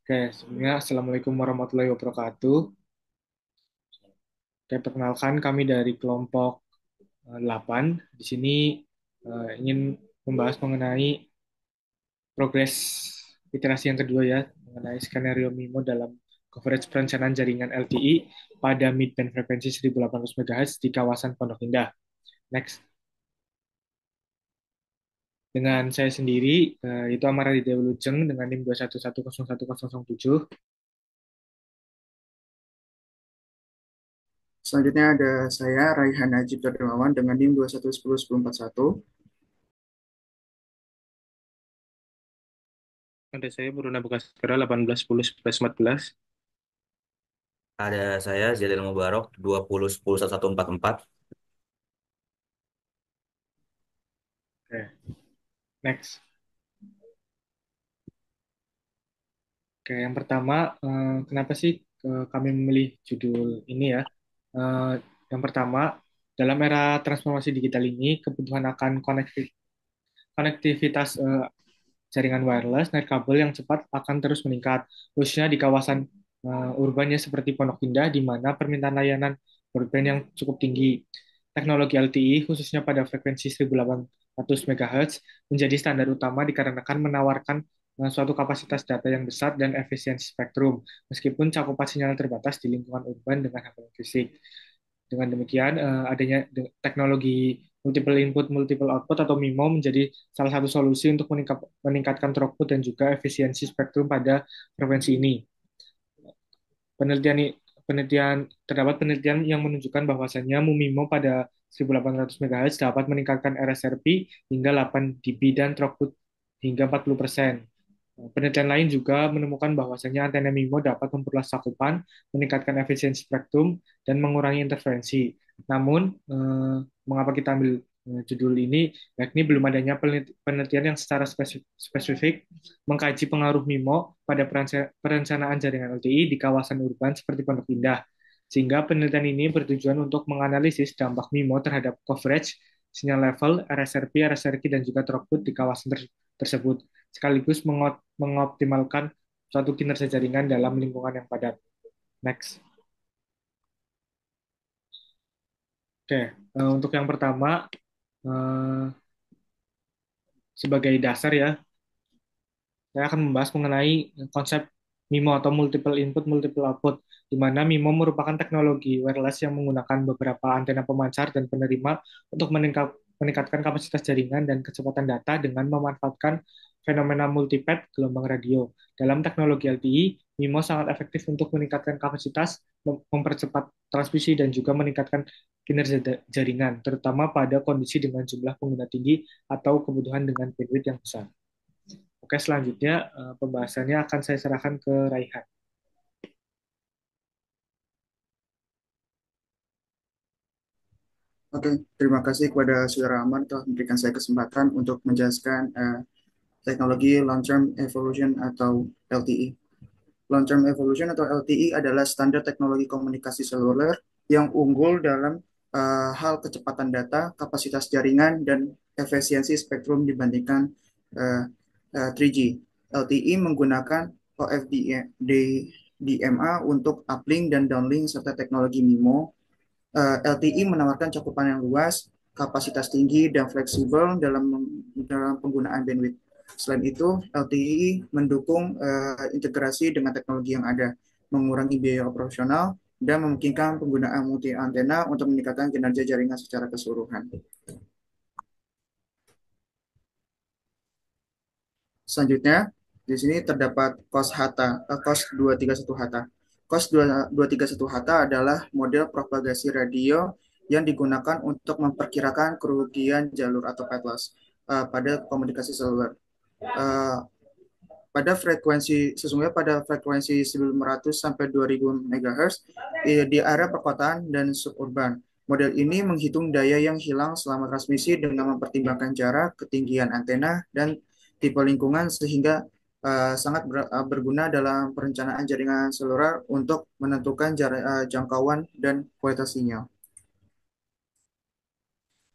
Oke, sebelumnya Assalamualaikum warahmatullahi wabarakatuh. Oke, perkenalkan kami dari kelompok 8. Di sini ingin membahas mengenai progres iterasi yang kedua ya, mengenai skenario MIMO dalam coverage perencanaan jaringan LTE pada mid-band frekuensi 1800 MHz di kawasan Pondok Indah. Next. Dengan saya sendiri, itu Amara Lidya Wilujeng dengan NIM 211011007. Selanjutnya ada saya, Raihan Najib Darmawan dengan NIM 2110101. Ada saya Bruna Bekaskara 1810-14. Ada saya Zidil Mubarok 2010 1144. Oke, next. Oke, yang pertama, kenapa sih kami memilih judul ini ya? Eh, yang pertama, dalam era transformasi digital ini, kebutuhan akan konektivitas jaringan wireless, kabel yang cepat akan terus meningkat, khususnya di kawasan urban ya seperti Pondok Indah, di mana permintaan layanan broadband yang cukup tinggi. Teknologi LTE, khususnya pada frekuensi 1800 MHz, menjadi standar utama dikarenakan menawarkan suatu kapasitas data yang besar dan efisiensi spektrum, meskipun cakupan sinyal terbatas di lingkungan urban dengan hambatan fisik. Dengan demikian, adanya teknologi multiple input, multiple output atau MIMO menjadi salah satu solusi untuk meningkatkan throughput dan juga efisiensi spektrum pada frekuensi ini. Penelitian penelitian terdapat penelitian yang menunjukkan bahwasannya MIMO pada 1800 MHz dapat meningkatkan RSRP hingga 8 dB dan throughput hingga 40%. Penelitian lain juga menemukan bahwasannya antena MIMO dapat memperluas cakupan, meningkatkan efisiensi spektrum, dan mengurangi interferensi. Namun, mengapa kita ambil judul ini, yakni belum adanya penelitian yang secara spesifik mengkaji pengaruh MIMO pada perencanaan jaringan LTE di kawasan urban seperti Pondok Indah. Sehingga penelitian ini bertujuan untuk menganalisis dampak MIMO terhadap coverage, sinyal level, RSRP, RSRQ, dan juga throughput di kawasan tersebut, sekaligus mengoptimalkan suatu kinerja jaringan dalam lingkungan yang padat. Next. Oke, untuk yang pertama, eh, sebagai dasar ya, saya akan membahas mengenai konsep MIMO atau multiple input, multiple output, di mana MIMO merupakan teknologi wireless yang menggunakan beberapa antena pemancar dan penerima untuk meningkatkan kapasitas jaringan dan kecepatan data dengan memanfaatkan fenomena multipath gelombang radio. Dalam teknologi LTE, MIMO sangat efektif untuk meningkatkan kapasitas, mempercepat transmisi, dan juga meningkatkan kinerja jaringan, terutama pada kondisi dengan jumlah pengguna tinggi atau kebutuhan dengan bandwidth yang besar. Oke, selanjutnya pembahasannya akan saya serahkan ke Raihan. Oke, terima kasih kepada Saudara Ahmad telah memberikan saya kesempatan untuk menjelaskan teknologi long-term evolution atau LTE. Long-term evolution atau LTE adalah standar teknologi komunikasi seluler yang unggul dalam hal kecepatan data, kapasitas jaringan, dan efisiensi spektrum dibandingkan uh, 3G. LTE menggunakan OFDMA untuk uplink dan downlink serta teknologi MIMO. LTE menawarkan cakupan yang luas, kapasitas tinggi, dan fleksibel dalam penggunaan bandwidth. Selain itu, LTE mendukung integrasi dengan teknologi yang ada, mengurangi biaya operasional, dan memungkinkan penggunaan multi antena untuk meningkatkan kinerja jaringan secara keseluruhan. Selanjutnya, di sini terdapat COS HATA, COS 231 HATA. COS 231 HATA adalah model propagasi radio yang digunakan untuk memperkirakan kerugian jalur atau path loss pada komunikasi seluler. Uh, Sesungguhnya pada frekuensi 1900 sampai 2000 MHz di area perkotaan dan suburban. Model ini menghitung daya yang hilang selama transmisi dengan mempertimbangkan jarak, ketinggian antena, dan tipe lingkungan sehingga sangat berguna dalam perencanaan jaringan seluler untuk menentukan jangkauan dan kualitas sinyal.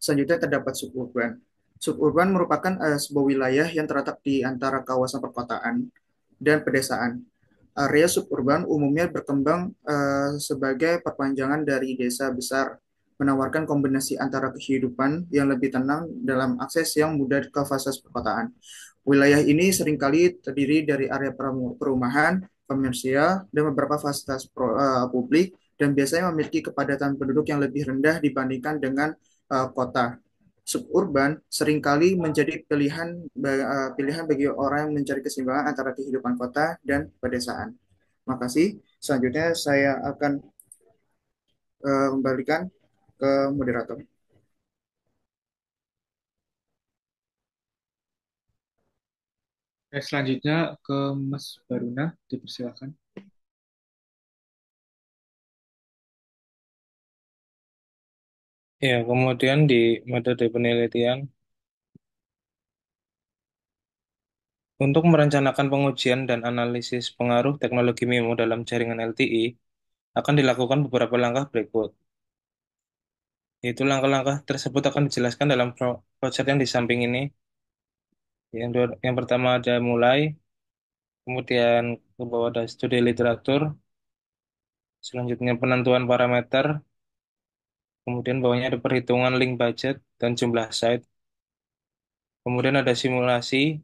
Selanjutnya terdapat suburban. Suburban merupakan sebuah wilayah yang terletak di antara kawasan perkotaan dan pedesaan. area suburban umumnya berkembang sebagai perpanjangan dari desa besar, menawarkan kombinasi antara kehidupan yang lebih tenang dalam akses yang mudah ke fasilitas perkotaan. Wilayah ini seringkali terdiri dari area perumahan, komersial, dan beberapa fasilitas publik, dan biasanya memiliki kepadatan penduduk yang lebih rendah dibandingkan dengan kota. Suburban seringkali menjadi pilihan bagi orang yang mencari keseimbangan antara kehidupan kota dan pedesaan. Makasih. Selanjutnya saya akan kembalikan ke moderator. Oke, selanjutnya ke Mas Baruna, dipersilakan. Ya, kemudian di metode penelitian, untuk merencanakan pengujian dan analisis pengaruh teknologi MIMO dalam jaringan LTE, akan dilakukan beberapa langkah berikut. Yaitu langkah-langkah tersebut akan dijelaskan dalam flowchart yang di samping ini. Yang pertama ada mulai, kemudian ke bawah ada studi literatur, selanjutnya penentuan parameter, kemudian bawahnya ada perhitungan link budget dan jumlah site, kemudian ada simulasi,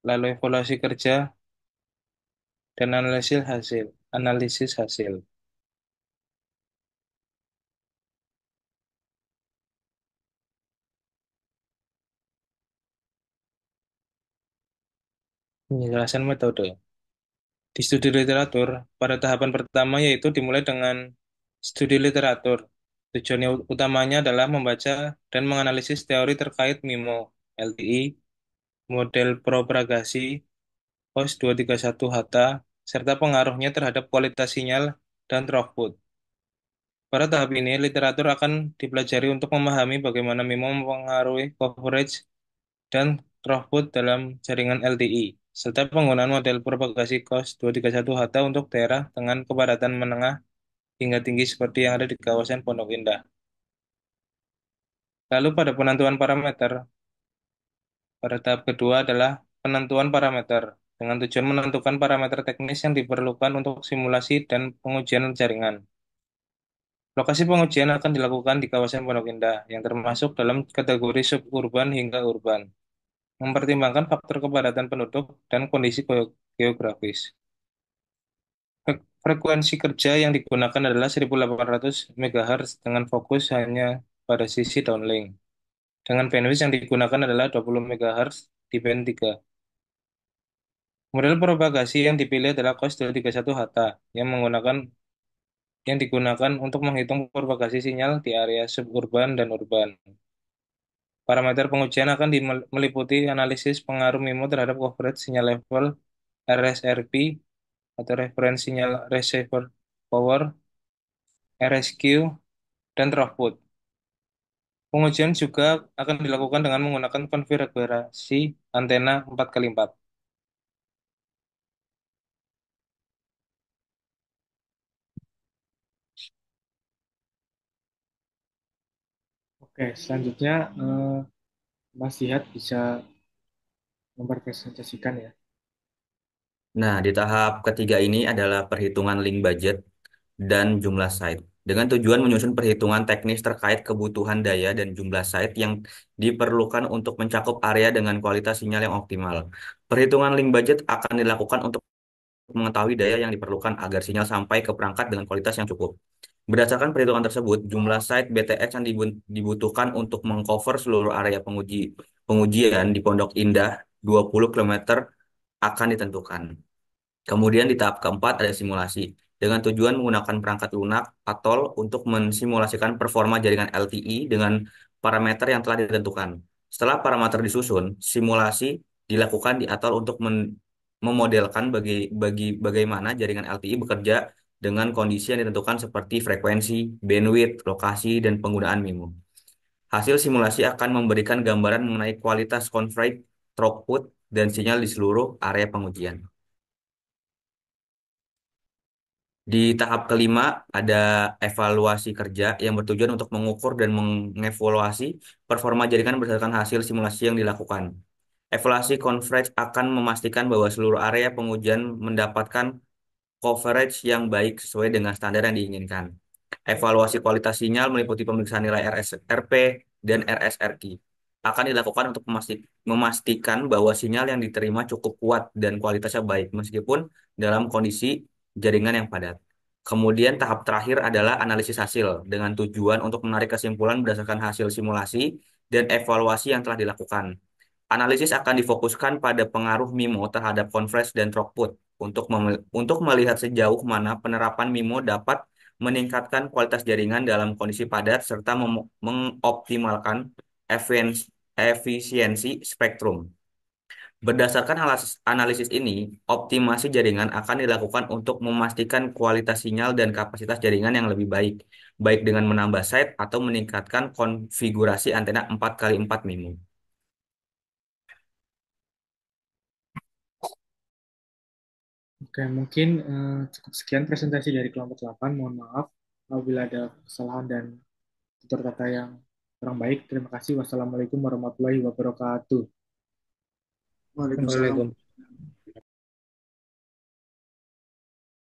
lalu evaluasi kerja, dan analisis hasil. Penjelasan metode. Di studi literatur, pada tahapan pertama yaitu dimulai dengan studi literatur. Tujuannya utamanya adalah membaca dan menganalisis teori terkait MIMO, LTE, model propagasi, host 231 HT, serta pengaruhnya terhadap kualitas sinyal dan throughput. Pada tahap ini, literatur akan dipelajari untuk memahami bagaimana MIMO mempengaruhi coverage dan throughput dalam jaringan LTE, serta penggunaan model propagasi COS 231 HT untuk daerah dengan kepadatan menengah hingga tinggi seperti yang ada di kawasan Pondok Indah. Lalu pada penentuan parameter, pada tahap kedua adalah penentuan parameter, dengan tujuan menentukan parameter teknis yang diperlukan untuk simulasi dan pengujian jaringan. Lokasi pengujian akan dilakukan di kawasan Pondok Indah, yang termasuk dalam kategori suburban hingga urban, mempertimbangkan faktor kepadatan penduduk dan kondisi geografis. Frekuensi kerja yang digunakan adalah 1800 MHz dengan fokus hanya pada sisi downlink. Dengan bandwidth yang digunakan adalah 20 MHz di band 3. Model propagasi yang dipilih adalah COS 231 HT yang digunakan untuk menghitung propagasi sinyal di area suburban dan urban. Parameter pengujian akan meliputi analisis pengaruh MIMO terhadap coverage sinyal level RSRP atau Reference Signal Receiver Power, RSQ, dan throughput. Pengujian juga akan dilakukan dengan menggunakan konfigurasi antena 4x4. Oke, selanjutnya Mas Ziad bisa mempresentasikan ya. Nah, di tahap ketiga ini adalah perhitungan link budget dan jumlah site. Dengan tujuan menyusun perhitungan teknis terkait kebutuhan daya dan jumlah site yang diperlukan untuk mencakup area dengan kualitas sinyal yang optimal. Perhitungan link budget akan dilakukan untuk mengetahui daya yang diperlukan agar sinyal sampai ke perangkat dengan kualitas yang cukup. Berdasarkan perhitungan tersebut, jumlah site BTS yang dibutuhkan untuk mengcover seluruh area pengujian di Pondok Indah 20 km akan ditentukan. Kemudian di tahap keempat ada simulasi dengan tujuan menggunakan perangkat lunak atol untuk mensimulasikan performa jaringan LTE dengan parameter yang telah ditentukan. Setelah parameter disusun, simulasi dilakukan di atol untuk memodelkan bagaimana jaringan LTE bekerja dengan kondisi yang ditentukan seperti frekuensi, bandwidth, lokasi, dan penggunaan MIMO. Hasil simulasi akan memberikan gambaran mengenai kualitas converge, throughput, dan sinyal di seluruh area pengujian. Di tahap kelima ada evaluasi kerja yang bertujuan untuk mengukur dan mengevaluasi performa jaringan berdasarkan hasil simulasi yang dilakukan. Evaluasi coverage akan memastikan bahwa seluruh area pengujian mendapatkan coverage yang baik sesuai dengan standar yang diinginkan. Evaluasi kualitas sinyal meliputi pemeriksaan nilai RSRP dan RSRI. Akan dilakukan untuk memastikan bahwa sinyal yang diterima cukup kuat dan kualitasnya baik meskipun dalam kondisi jaringan yang padat. Kemudian tahap terakhir adalah analisis hasil dengan tujuan untuk menarik kesimpulan berdasarkan hasil simulasi dan evaluasi yang telah dilakukan. Analisis akan difokuskan pada pengaruh MIMO terhadap converge dan throughput untuk melihat sejauh mana penerapan MIMO dapat meningkatkan kualitas jaringan dalam kondisi padat serta mengoptimalkan efisiensi spektrum. Berdasarkan analisis ini, optimasi jaringan akan dilakukan untuk memastikan kualitas sinyal dan kapasitas jaringan yang lebih baik, baik dengan menambah site atau meningkatkan konfigurasi antena 4x4 MIMO. Oke, mungkin cukup sekian presentasi dari kelompok 8. Mohon maaf apabila ada kesalahan dan tutur kata yang kurang baik. Terima kasih. Wassalamualaikum warahmatullahi wabarakatuh. Waalaikumsalam. Waalaikumsalam.